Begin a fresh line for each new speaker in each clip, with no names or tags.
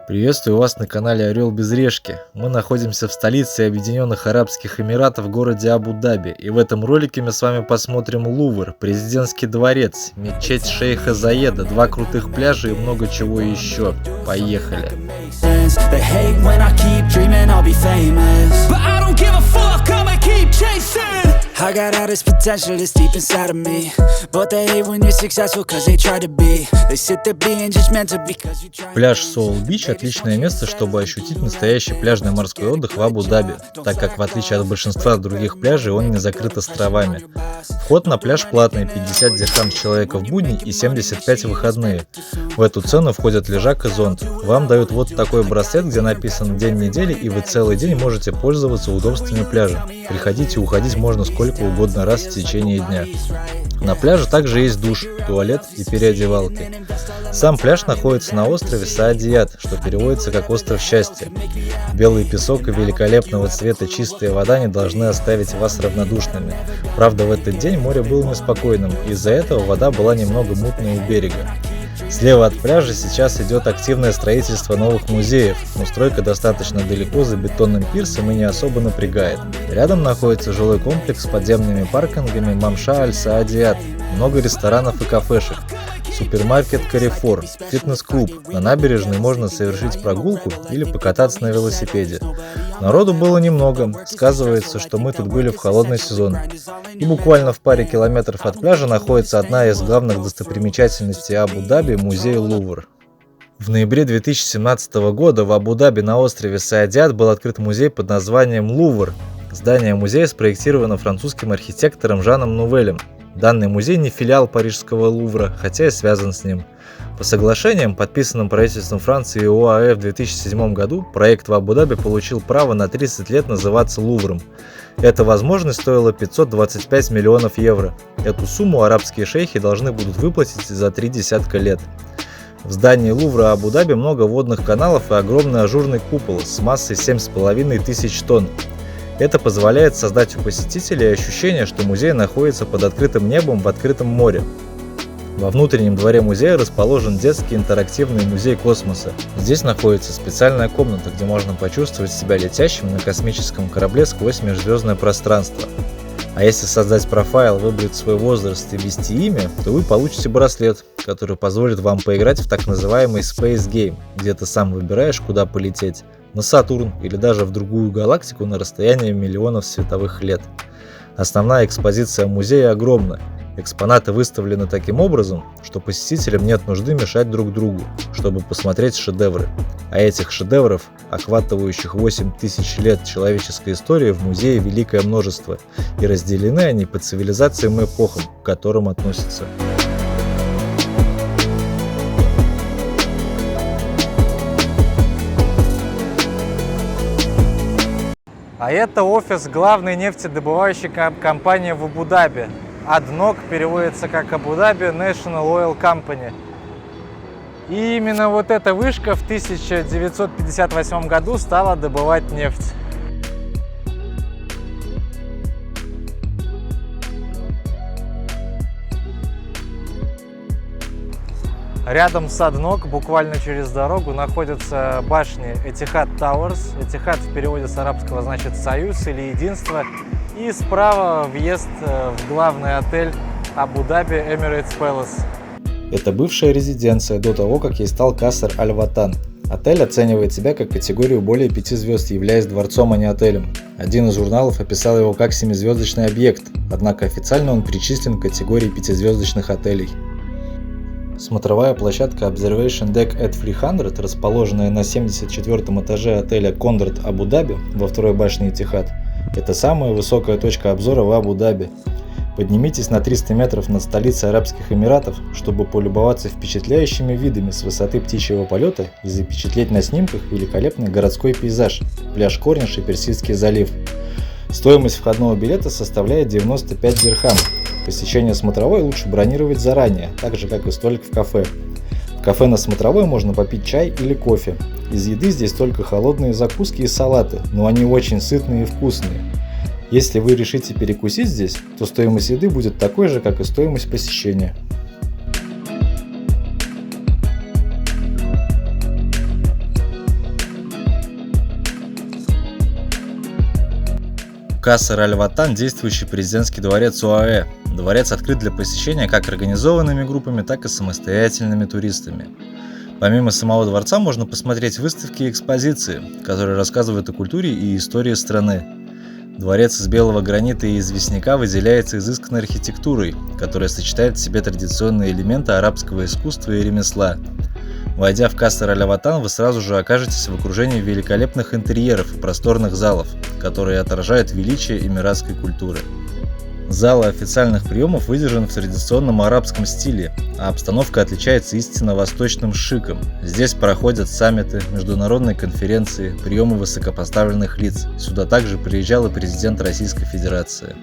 Приветствую вас на канале Орел без решки. Мы находимся в столице Объединенных Арабских Эмиратов, в городе Абу-Даби. И в этом ролике мы с вами посмотрим Лувр, президентский дворец, мечеть шейха Заеда, два крутых пляжа и много чего еще. Поехали! I got all this potential that's deep inside of me, but they hate when you're successful cause they try to be. They sit there being judgmental because you try. Пляж Соул-Бич – отличное место, чтобы ощутить настоящий пляжный морской отдых в Абу-Даби, так как в отличие от большинства других пляжей он не закрыт островами. Вход на пляж платный – 50 дирхам с человека в будни и 75 в выходные. В эту цену входят лежак и зонт. Вам дают вот такой браслет, где написан день недели, и вы целый день можете пользоваться удобствами пляжа. Приходить и уходить можно сколько угодно раз в течение дня. На пляже также есть душ, туалет и переодевалки. Сам пляж находится на острове Саадият, что переводится как «остров счастья». Белый песок и великолепного цвета чистая вода не должны оставить вас равнодушными. Правда, в этот день море было неспокойным, из-за этого вода была немного мутной у берега. Слева от пляжа сейчас идет активное строительство новых музеев, но стройка достаточно далеко за бетонным пирсом и не особо напрягает. Рядом находится жилой комплекс с подземными паркингами Мамша Аль-Саадият, много ресторанов и кафешек, супермаркет Carrefour, фитнес-клуб. На набережной можно совершить прогулку или покататься на велосипеде. Народу было немного, сказывается, что мы тут были в холодный сезон. И буквально в паре километров от пляжа находится одна из главных достопримечательностей Абу-Даби – музей Лувр. В ноябре 2017 года в Абу-Даби на острове Саадият был открыт музей под названием Лувр. Здание музея спроектировано французским архитектором Жаном Нувелем. Данный музей не филиал парижского Лувра, хотя и связан с ним. По соглашениям, подписанным правительством Франции и ОАЭ в 2007 году, проект в Абу-Даби получил право на 30 лет называться Лувром. Эта возможность стоила 525 миллионов евро. Эту сумму арабские шейхи должны будут выплатить за 3 десятка лет. В здании Лувра Абу-Даби много водных каналов и огромный ажурный купол с массой 7,5 тысяч тонн. Это позволяет создать у посетителей ощущение, что музей находится под открытым небом в открытом море. Во внутреннем дворе музея расположен детский интерактивный музей космоса. Здесь находится специальная комната, где можно почувствовать себя летящим на космическом корабле сквозь межзвездное пространство. А если создать профайл, выбрать свой возраст и ввести имя, то вы получите браслет, который позволит вам поиграть в так называемый Space Game, где ты сам выбираешь, куда полететь, на Сатурн или даже в другую галактику на расстоянии миллионов световых лет. Основная экспозиция музея огромна. Экспонаты выставлены таким образом, что посетителям нет нужды мешать друг другу, чтобы посмотреть шедевры. А этих шедевров, охватывающих 8000 лет человеческой истории, в музее великое множество, и разделены они по цивилизациям и эпохам, к которым относятся. А это офис главной нефтедобывающей компании в Абу-Даби. ADNOC переводится как Абу-Даби National Oil Company. И именно вот эта вышка в 1958 году стала добывать нефть. Рядом с ADNOC, буквально через дорогу, находятся башни Etihad Towers. Etihad в переводе с арабского значит «союз» или «единство». И справа въезд в главный отель Абу-Даби Emirates Palace. Это бывшая резиденция до того, как ей стал Каср Аль-Ватан. Отель оценивает себя как категорию более 5 звезд, являясь дворцом, а не отелем. Один из журналов описал его как 7-звездочный объект, однако официально он причислен к категории 5-звездочных отелей. Смотровая площадка Observation Deck at 300, расположенная на 74-м этаже отеля Conrad Абу-Даби во второй башне Etihad, это самая высокая точка обзора в Абу-Даби. Поднимитесь на 300 метров над столицей Арабских Эмиратов, чтобы полюбоваться впечатляющими видами с высоты птичьего полета и запечатлеть на снимках великолепный городской пейзаж, пляж Корниш и Персидский залив. Стоимость входного билета составляет 95 дирхам. Посещение смотровой лучше бронировать заранее, так же как и столик в кафе. В кафе на смотровой можно попить чай или кофе. Из еды здесь только холодные закуски и салаты, но они очень сытные и вкусные. Если вы решите перекусить здесь, то стоимость еды будет такой же, как и стоимость посещения. Каср-аль-Ватан – действующий президентский дворец ОАЭ. Дворец открыт для посещения как организованными группами, так и самостоятельными туристами. Помимо самого дворца можно посмотреть выставки и экспозиции, которые рассказывают о культуре и истории страны. Дворец из белого гранита и известняка выделяется изысканной архитектурой, которая сочетает в себе традиционные элементы арабского искусства и ремесла. Войдя в Каср-аль-Ватан, вы сразу же окажетесь в окружении великолепных интерьеров и просторных залов, которые отражают величие эмиратской культуры. Залы официальных приемов выдержаны в традиционном арабском стиле, а обстановка отличается истинно восточным шиком. Здесь проходят саммиты, международные конференции, приемы высокопоставленных лиц. Сюда также приезжал и президент Российской Федерации.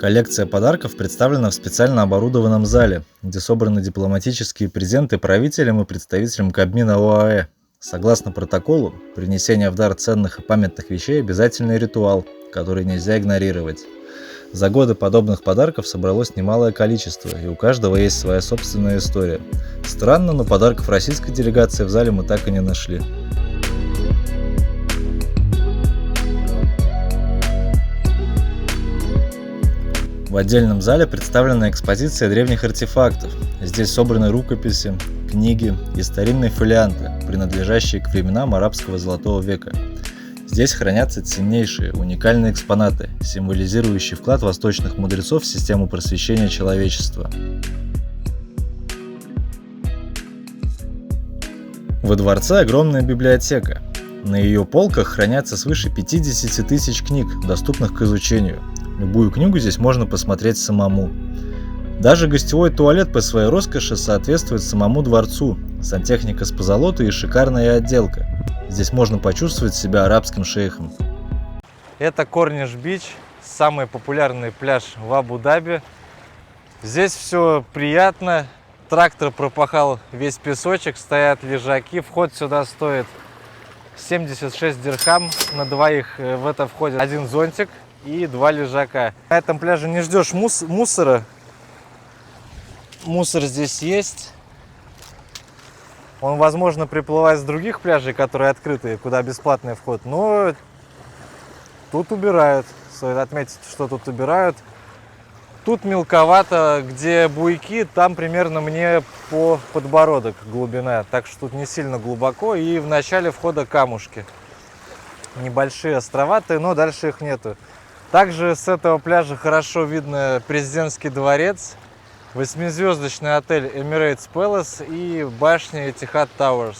Коллекция подарков представлена в специально оборудованном зале, где собраны дипломатические презенты правителям и представителям Кабмина ОАЭ. Согласно протоколу, принесение в дар ценных и памятных вещей – обязательный ритуал, который нельзя игнорировать. За годы подобных подарков собралось немалое количество, и у каждого есть своя собственная история. Странно, но подарков российской делегации в зале мы так и не нашли. В отдельном зале представлена экспозиция древних артефактов. Здесь собраны рукописи, книги и старинные фолианты, принадлежащие к временам арабского золотого века. Здесь хранятся ценнейшие, уникальные экспонаты, символизирующие вклад восточных мудрецов в систему просвещения человечества. Во дворце огромная библиотека. На ее полках хранятся свыше 50 тысяч книг, доступных к изучению. Любую книгу здесь можно посмотреть самому. Даже гостевой туалет по своей роскоши соответствует самому дворцу. Сантехника с позолотой и шикарная отделка. Здесь можно почувствовать себя арабским шейхом. Это Корниш-Бич, самый популярный пляж в Абу-Даби. Здесь все приятно. Трактор пропахал весь песочек, стоят лежаки. Вход сюда стоит 76 дирхам. На двоих в это входит один зонтик и 2 лежака. На этом пляже не ждешь мусора. Мусор здесь есть. Он, возможно, приплывает с других пляжей, которые открыты, куда бесплатный вход. Но тут убирают. Стоит отметить, что тут убирают. Тут мелковато, где буйки, там примерно мне по подбородок глубина. Так что тут не сильно глубоко. И в начале входа камушки. Небольшие островатые, но дальше их нету. Также с этого пляжа хорошо видно президентский дворец, 8-звездочный отель Emirates Palace и башня Etihad Towers.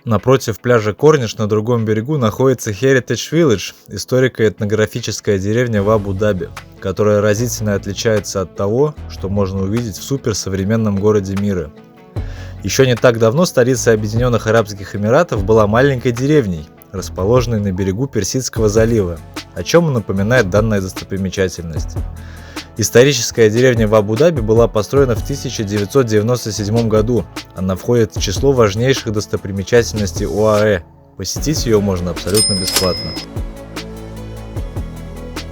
Напротив пляжа Корниш на другом берегу находится Heritage Village, историко-этнографическая деревня в Абу-Даби, которая разительно отличается от того, что можно увидеть в суперсовременном городе мира. Еще не так давно столица Объединенных Арабских Эмиратов была маленькой деревней, расположенной на берегу Персидского залива, о чем напоминает данная достопримечательность. Историческая деревня в Абу-Даби была построена в 1997 году. Она входит в число важнейших достопримечательностей ОАЭ. Посетить ее можно абсолютно бесплатно.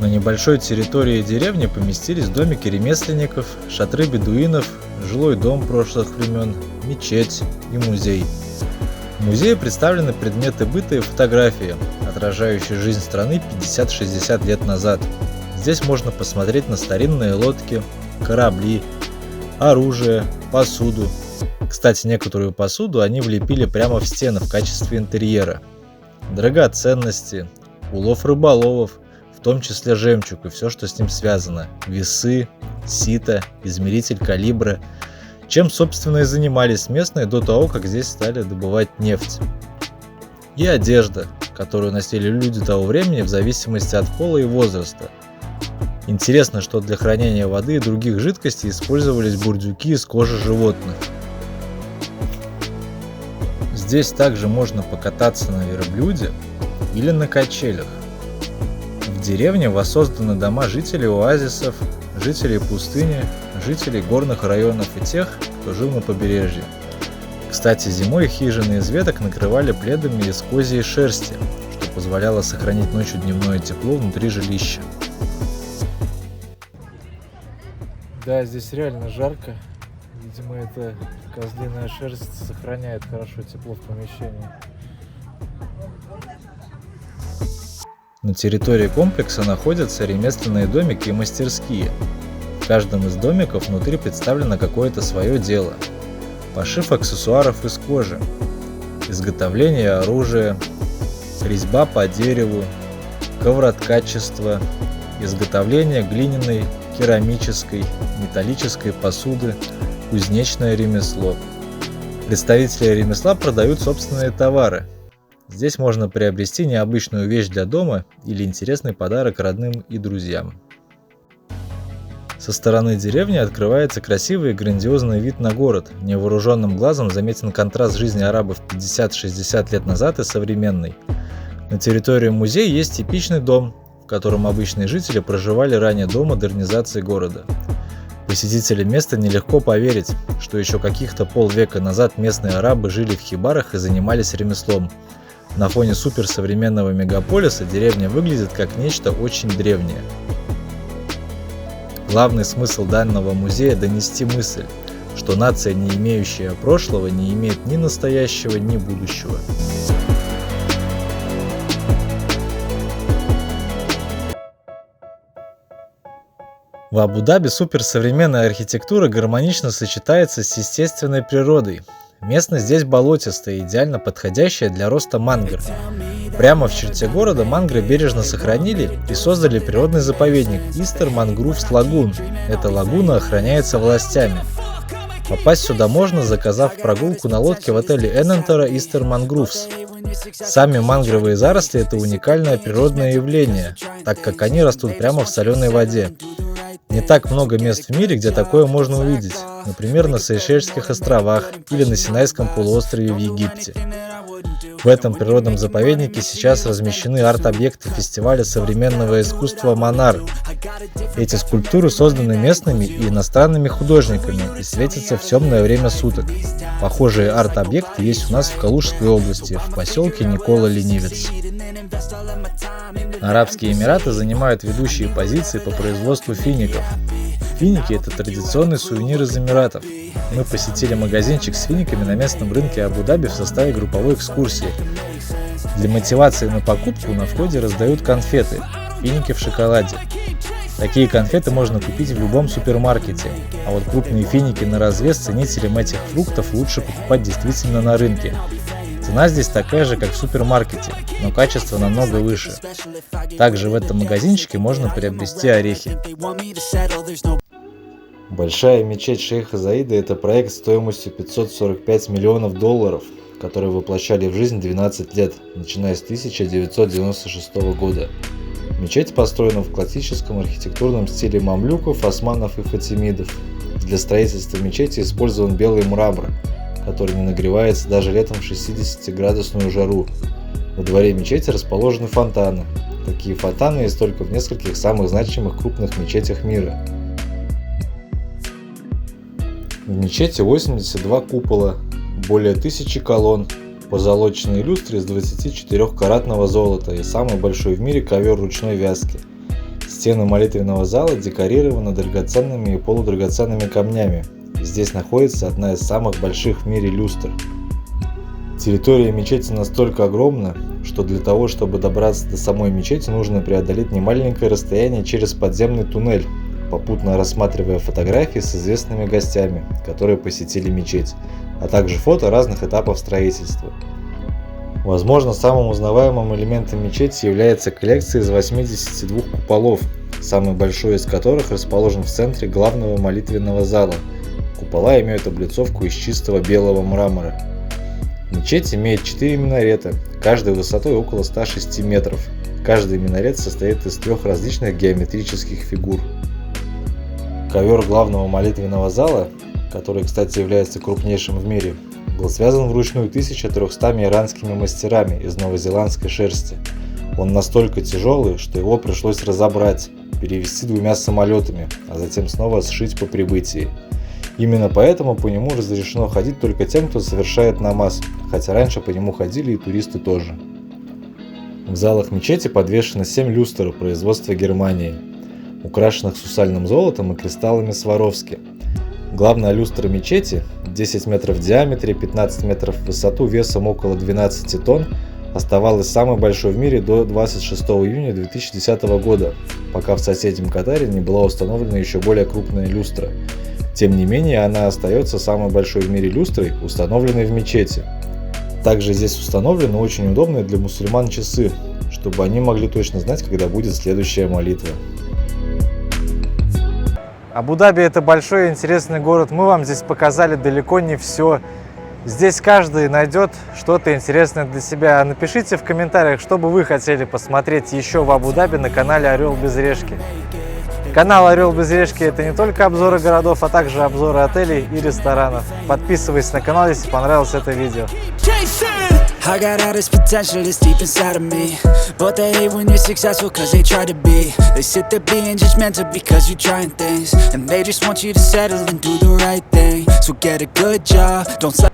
На небольшой территории деревни поместились домики ремесленников, шатры бедуинов, жилой дом прошлых времен, мечеть и музей. В музее представлены предметы быта и фотографии, отражающие жизнь страны 50-60 лет назад. Здесь можно посмотреть на старинные лодки, корабли, оружие, посуду. Кстати, некоторую посуду они влепили прямо в стены в качестве интерьера. Драгоценности, улов рыболовов, в том числе жемчуг и все, что с ним связано. Весы, сито, измеритель калибра. Чем, собственно, и занимались местные до того, как здесь стали добывать нефть. И одежда, которую носили люди того времени в зависимости от пола и возраста. Интересно, что для хранения воды и других жидкостей использовались бурдюки из кожи животных. Здесь также можно покататься на верблюде или на качелях. В деревне воссозданы дома жителей оазисов, жителей пустыни, жителей горных районов и тех, кто жил на побережье. Кстати, зимой хижины из веток накрывали пледами из козьей шерсти, что позволяло сохранить ночью дневное тепло внутри жилища. Да, здесь реально жарко. Видимо, эта козлиная шерсть сохраняет хорошо тепло в помещении. На территории комплекса находятся ремесленные домики и мастерские. В каждом из домиков внутри представлено какое-то свое дело. Пошив аксессуаров из кожи, изготовление оружия, резьба по дереву, ковроткачество, изготовление глиняной, керамической, металлической посуды, кузнечное ремесло. Представители ремесла продают собственные товары. Здесь можно приобрести необычную вещь для дома или интересный подарок родным и друзьям. Со стороны деревни открывается красивый и грандиозный вид на город. Невооруженным глазом заметен контраст жизни арабов 50-60 лет назад и современной. На территории музея есть типичный дом, в котором обычные жители проживали ранее до модернизации города. Посетителям места нелегко поверить, что еще каких-то полвека назад местные арабы жили в хибарах и занимались ремеслом. На фоне суперсовременного мегаполиса деревня выглядит как нечто очень древнее. Главный смысл данного музея – донести мысль, что нация, не имеющая прошлого, не имеет ни настоящего, ни будущего. В Абу-Даби суперсовременная архитектура гармонично сочетается с естественной природой. Местность здесь болотистая, идеально подходящая для роста мангр. Прямо в черте города мангры бережно сохранили и создали природный заповедник Eastern Mangroves Lagoon. Эта лагуна охраняется властями. Попасть сюда можно, заказав прогулку на лодке в отеле Enentara Eastern Mangroves. Сами мангровые заросли – это уникальное природное явление, так как они растут прямо в соленой воде. Не так много мест в мире, где такое можно увидеть, например, на Сейшельских островах или на Синайском полуострове в Египте. В этом природном заповеднике сейчас размещены арт-объекты фестиваля современного искусства «Монар». Эти скульптуры созданы местными и иностранными художниками и светятся в темное время суток. Похожие арт-объекты есть у нас в Калужской области, в поселке Никола-Ленивец. Арабские Эмираты занимают ведущие позиции по производству фиников. Финики – это традиционный сувенир из Эмиратов. Мы посетили магазинчик с финиками на местном рынке Абу-Даби в составе групповой экскурсии. Для мотивации на покупку на входе раздают конфеты – финики в шоколаде. Такие конфеты можно купить в любом супермаркете, а вот крупные финики на развес ценителям этих фруктов лучше покупать действительно на рынке. Цена здесь такая же, как в супермаркете, но качество намного выше. Также в этом магазинчике можно приобрести орехи. Большая мечеть шейха Заида – это проект стоимостью 545 миллионов долларов, который воплощали в жизнь 12 лет, начиная с 1996 года. Мечеть построена в классическом архитектурном стиле мамлюков, османов и фатимидов. Для строительства мечети использован белый мрамор, который не нагревается даже летом в 60-градусную жару. Во дворе мечети расположены фонтаны. Такие фонтаны есть только в нескольких самых значимых крупных мечетях мира. В мечети 82 купола, более 1000 колонн, позолоченные люстры из 24-каратного золота и самый большой в мире ковер ручной вязки. Стены молитвенного зала декорированы драгоценными и полудрагоценными камнями. Здесь находится одна из самых больших в мире люстр. Территория мечети настолько огромна, что для того, чтобы добраться до самой мечети, нужно преодолеть немаленькое расстояние через подземный туннель, попутно рассматривая фотографии с известными гостями, которые посетили мечеть, а также фото разных этапов строительства. Возможно, самым узнаваемым элементом мечети является коллекция из 82 куполов, самый большой из которых расположен в центре главного молитвенного зала. Купола имеют облицовку из чистого белого мрамора. Мечеть имеет 4 минарета, каждой высотой около 106 метров. Каждый минарет состоит из 3 различных геометрических фигур. Ковер главного молитвенного зала, который, кстати, является крупнейшим в мире, был связан вручную 1300 иранскими мастерами из новозеландской шерсти. Он настолько тяжелый, что его пришлось разобрать, перевезти 2 самолетами, а затем снова сшить по прибытии. Именно поэтому по нему разрешено ходить только тем, кто совершает намаз, хотя раньше по нему ходили и туристы тоже. В залах мечети подвешено 7 люстр производства Германии, украшенных сусальным золотом и кристаллами Сваровски. Главная люстра мечети, 10 метров в диаметре, 15 метров в высоту, весом около 12 тонн,
оставалась самой большой в мире до 26 июня 2010 года, пока в соседнем Катаре не была установлена еще более крупная люстра. Тем не менее, она остается самой большой в мире люстрой, установленной в мечети. Также здесь установлены очень удобные для мусульман часы, чтобы они могли точно знать, когда будет следующая молитва.
Абу-Даби — это большой и интересный город. Мы вам здесь показали далеко не все. Здесь каждый найдет что-то интересное для себя. Напишите в комментариях, что бы вы хотели посмотреть еще в Абу-Даби на канале Орел без решки. Канал Орел без решки — это не только обзоры городов, а также обзоры отелей и ресторанов. Подписывайтесь на канал, если понравилось это видео.
I got all this potential that's deep inside of me, but they hate when you're successful cause they try to be. They sit there being judgmental because you're trying things, and they just want you to settle and do the right thing. So get a good job, don't